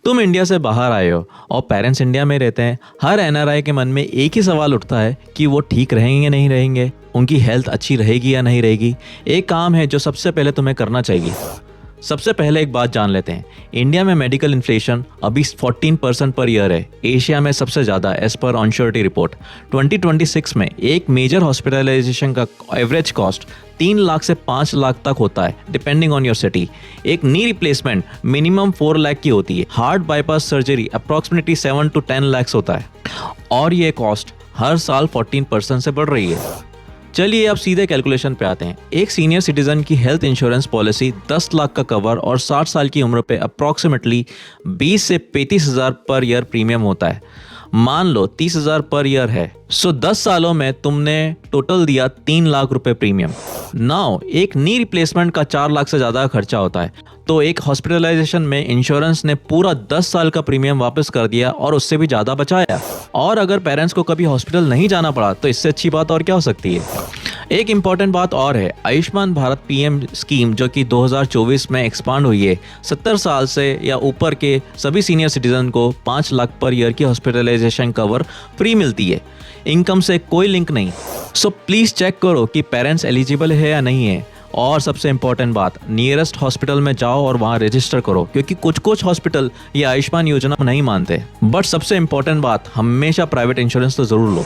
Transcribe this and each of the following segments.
तुम इंडिया से बाहर आए हो और पेरेंट्स इंडिया में रहते हैं। हर एनआरआई के मन में एक ही सवाल उठता है कि वो ठीक रहेंगे नहीं रहेंगे, उनकी हेल्थ अच्छी रहेगी या नहीं रहेगी। एक काम है जो सबसे पहले तुम्हें करना चाहिए। सबसे पहले एक बात जान लेते हैं, इंडिया में मेडिकल इन्फ्लेशन अभी 14% पर ईयर है, एशिया में सबसे ज़्यादा एज पर ऑनश्योरिटी रिपोर्ट। 2026 में एक मेजर हॉस्पिटलाइजेशन का एवरेज कॉस्ट 3 लाख से 5 लाख तक होता है डिपेंडिंग ऑन योर सिटी। एक नी रिप्लेसमेंट मिनिमम 4 लाख की होती है। Heart bypass surgery approximately 7 to 10 lakh होता है और ये कॉस्ट हर साल 14% से बढ़ रही है। चलिए अब सीधे कैलकुलेशन पे आते हैं। एक सीनियर सिटीजन की हेल्थ इंश्योरेंस पॉलिसी 10 लाख का कवर और 60 साल की उम्र पे अप्रॉक्सीमेटली 20 से 35 हज़ार पर ईयर प्रीमियम होता है। मान लो 30 हज़ार पर ईयर है, सो 10 सालों में तुमने टोटल दिया 3 लाख रुपए प्रीमियम। नाउ एक नी रिप्लेसमेंट का 4 लाख से ज़्यादा खर्चा होता है, तो एक हॉस्पिटलाइजेशन में इंश्योरेंस ने पूरा 10 साल का प्रीमियम वापस कर दिया और उससे भी ज़्यादा बचाया। और अगर पेरेंट्स को कभी हॉस्पिटल नहीं जाना पड़ा तो इससे अच्छी बात और क्या हो सकती है। एक इम्पॉर्टेंट बात और है, आयुष्मान भारत पीएम स्कीम जो कि 2024 में एक्सपांड हुई है, 70 साल से या ऊपर के सभी सीनियर सिटीजन को 5 लाख पर ईयर की हॉस्पिटलाइजेशन कवर फ्री मिलती है। इनकम से कोई लिंक नहीं। सो प्लीज़ चेक करो कि पेरेंट्स एलिजिबल है या नहीं है। और सबसे इम्पॉर्टेंट बात, नियरेस्ट हॉस्पिटल में जाओ और वहाँ रजिस्टर करो, क्योंकि कुछ हॉस्पिटल ये आयुष्मान योजना नहीं मानते। बट सबसे इम्पॉर्टेंट बात, हमेशा प्राइवेट इंश्योरेंस तो ज़रूर लो।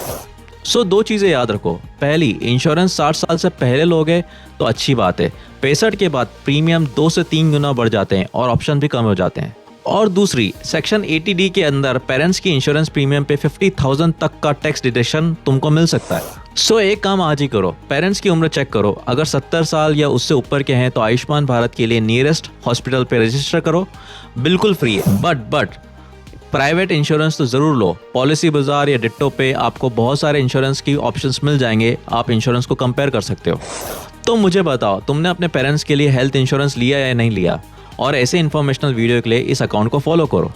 सो 2 चीज़ें याद रखो। पहली, इंश्योरेंस 60 साल से पहले लोगे तो अच्छी बात है। 65 के बाद प्रीमियम 2 से 3 गुना बढ़ जाते हैं और ऑप्शन भी कम हो जाते हैं। और दूसरी, सेक्शन 80D के अंदर पेरेंट्स की इंश्योरेंस प्रीमियम पे 50,000 तक का टैक्स डिडक्शन तुमको मिल सकता है। सो एक काम आज ही करो, पेरेंट्स की उम्र चेक करो। अगर 70 साल या उससे ऊपर के हैं तो आयुष्मान भारत के लिए नियरेस्ट हॉस्पिटल पे रजिस्टर करो, बिल्कुल फ्री है। बट प्राइवेट इंश्योरेंस तो ज़रूर लो। पॉलिसी बाजार या डिट्टो पे आपको बहुत सारे इंश्योरेंस की ऑप्शंस मिल जाएंगे, आप इंश्योरेंस को कंपेयर कर सकते हो। तो मुझे बताओ, तुमने अपने पेरेंट्स के लिए हेल्थ इंश्योरेंस लिया या नहीं लिया? और ऐसे इन्फॉर्मेशनल वीडियो के लिए इस अकाउंट को फॉलो करो।